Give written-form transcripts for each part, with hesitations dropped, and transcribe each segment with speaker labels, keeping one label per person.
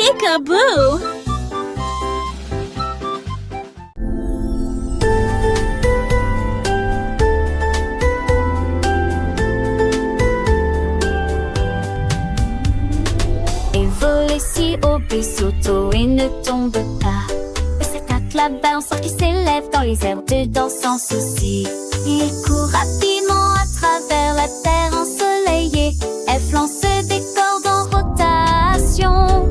Speaker 1: Peekaboo!
Speaker 2: Et voler si haut, puis s'auto et ne tombe pas. C'est la bounceur qui s'élève dans les airs dedans sans souci. Il court rapidement à travers la terre ensoleillée. Elle lance des cordes en rotation.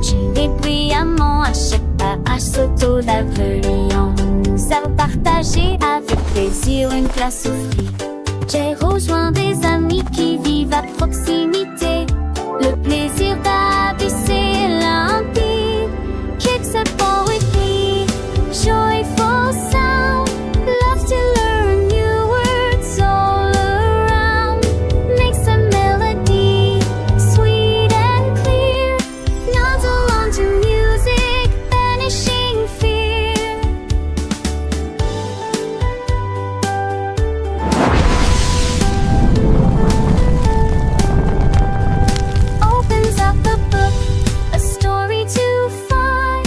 Speaker 2: J'ai brillamment à chaque pas, s'auto-lave-liant. Nous avons partagé avec plaisir une place au fruits. J'ai rejoint des amis qui vivent à proximité. Le plaisir d'abysser est limpide. Kicks up all with me, joyful sound. Love to learn new words all around. Makes a melody, sweet and clear. Nods along to music, banishing fear. Opens up the book, a story to find.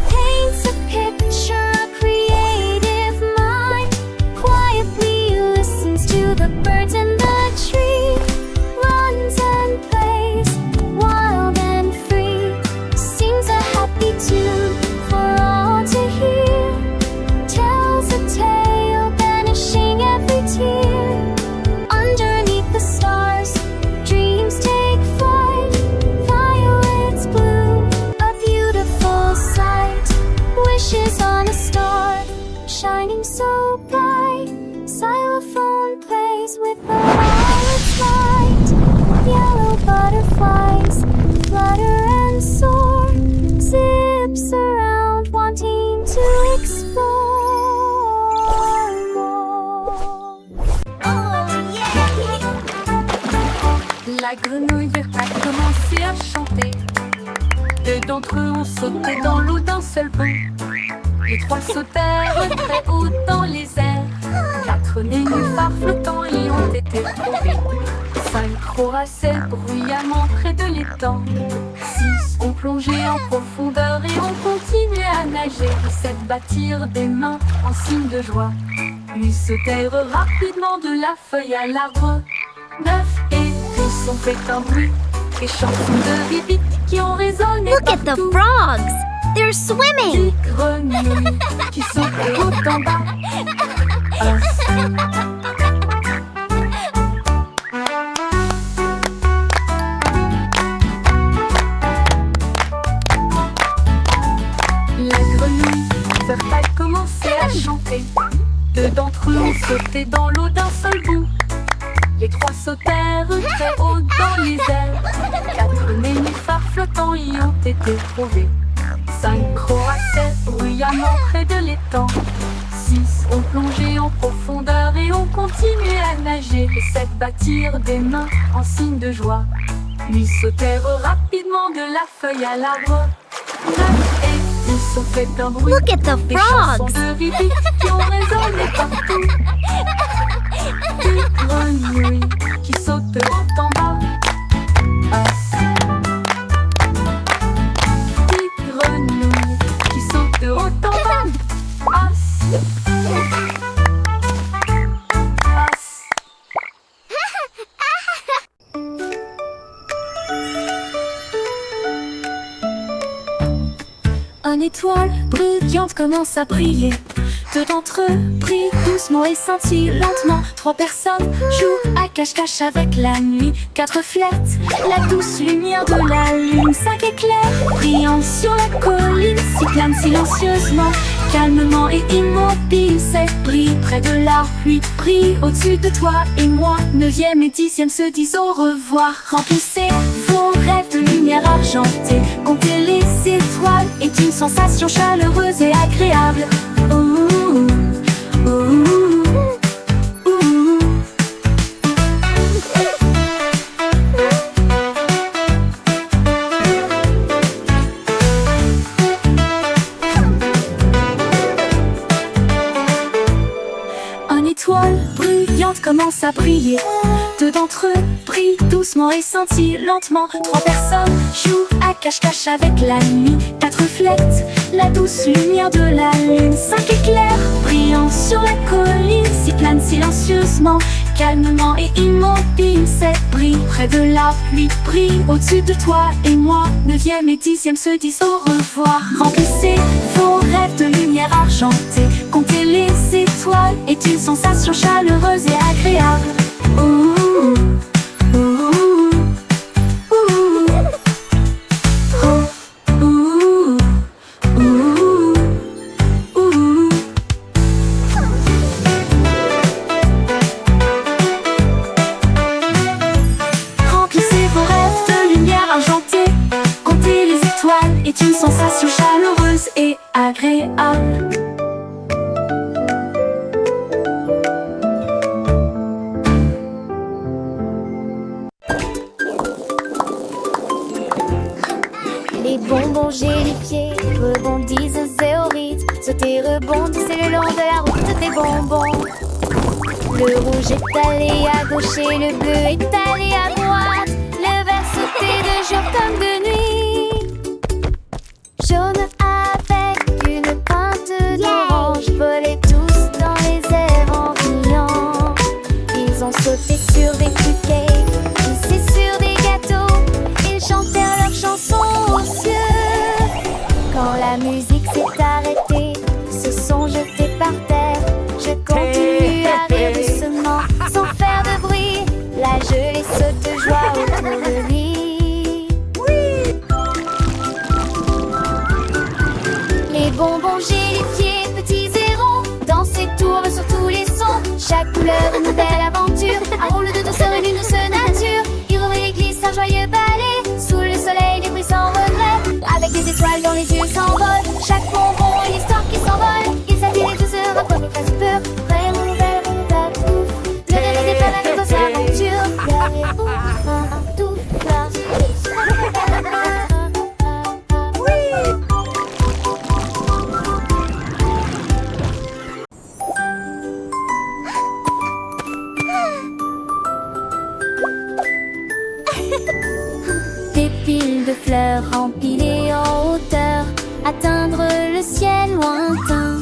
Speaker 2: Paints a picture, a creative mind. Quietly listens to the birds in the tree. Runs and plays, wild and free. Sings a happy tune for all to hear. Tells a tale, banishing every tear. Underneath the stars, dreams take flight. Violets bloom, a beautiful sight. Wishes on a star, shining so bright. Xylophone plays with all its might. Yellow butterflies flutter and soar. Zips around, wanting to explore more.
Speaker 3: La grenouille a commencé à chanter. Deux d'entre eux ont sauté dans l'eau d'un seul bond. Les trois sautèrent très haut dans les airs. Quatre nénuphars flottants y ont été trouvés. Cinq croassaient bruyamment près de l'étang. Six ont plongé en profondeur et ont continué à nager. Sept battirent des mains en signe de joie. Huit sautèrent rapidement de la feuille à l'arbre. 9 et 10 ont fait un bruit. Des chansons de bibites qui ont résonné
Speaker 2: Look at the
Speaker 3: partout.
Speaker 2: frogs! They're swimming!
Speaker 3: Des grenouilles qui sautaient haut en bas. La grenouille a commencé à chanter. Deux d'entre eux ont sauté dans l'eau d'un seul bout. Les trois sautèrent très haut dans les airs. Quatre nénuphars flottants y ont été trouvés. Cinq croassaient bruyamment près de l'étang. Six ont plongé en profondeur et ont continué à nager. Et sept battirent des mains en signe de joie. Huit sautèrent rapidement de la feuille à l'arbre. 9 et 10 ont fait un bruit.
Speaker 2: Look at the
Speaker 3: Des chansons
Speaker 2: frogs!
Speaker 3: de bibites qui ont résonné partout. Des grenouilles qui sautent haut en bas. Des grenouilles qui sautent haut en bas. Une étoile brillante commence à briller. Deux d'entre eux brillent doucement et scintillent lentement. Trois personnes jouent à cache-cache avec la nuit. Quatre flettent la douce lumière de la lune. Cinq éclairs brillants sur la colline s'y planent silencieusement, calmement et immobile. Sept brillent près de l'arbre, huit brillent au-dessus de toi et moi. Neuvième et dixième se disent au revoir. Remplissez vos rêves de lumière argentée. Comptez les étoiles est une sensation chaleureuse et agréable. Ouh, ouh, ouh. Une étoile brillante commence à briller. Deux d'entre eux brillent doucement et scintillent lentement. Trois personnes jouent à cache-cache avec la nuit. Quatre reflètent la douce lumière de la lune. Cinq éclairs brillant sur la colline s'y planent silencieusement, calmement et immobile. Sept brillent près de la pluie, brillent au-dessus de toi et moi. Neuvième et dixième se disent au revoir. Remplissez vos rêves de lumière argentée. Compter les étoiles est une sensation chaleureuse et agréable. Ouh, ouh, ouh, ouh, ouh, ouh, ouh. Remplissez vos rêves de lumière argentée. Compter les étoiles est une sensation chaleureuse et agréable.
Speaker 2: Les bonbons gélifiés rebondissent au rythme. Sauter, rebondissez le long de la route des bonbons. Le rouge est allé à gauche et le bleu est allé à droite. Le vert sautait de jour comme de nuit. Jaune avec une teinte d'orange volaient tous dans les airs en riant. Ils ont sauté sur des cupcakes, glissé sur des gâteaux. Ils chantèrent leurs chansons aux cieux. Quand la musique s'est arrêtée, se sont jetés par terre. Je continue à rire doucement, sans faire de bruit. La gelée saute de joie autour de lui. Les bonbons gélifiés, petits et ronds, dansaient, tournent sur tous les sons. Chaque couleur une nouvelle aventure, un rôle de douceur et d'une douce nature. Ils roulaient et glissent un joyeux ballet, sous le soleil des bruits sans regret. Avec des étoiles dans les yeux s'envolent, chaque bonbon une histoire qui s'envole. Ils attirent les douceurs, un premier pas peur. Vraiment nouvelle, ouf. Ne rêvez pas la grosse aventure. Derrière ouf, tout Des piles de fleurs empilées en hauteur, atteindre le ciel lointain.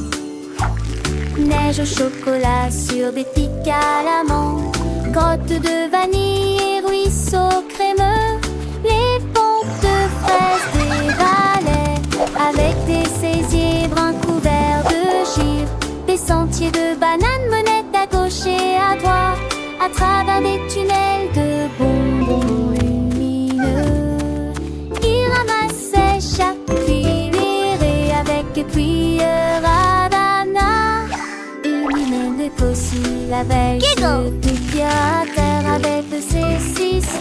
Speaker 2: Neige au chocolat sur des pics à la menthe, grottes de vanille et ruisseaux crémeux. Les pompes de fraises des valets, avec des saisiers bruns couverts de givre. Des sentiers de bananes menaient à gauche et à droite, à travers des tunnels de bonbons lumineux. Ils ramassaient chaque filière avec cuillère à Dana. Une humaine de Cossi, la veille se piquait à terre avec ses 6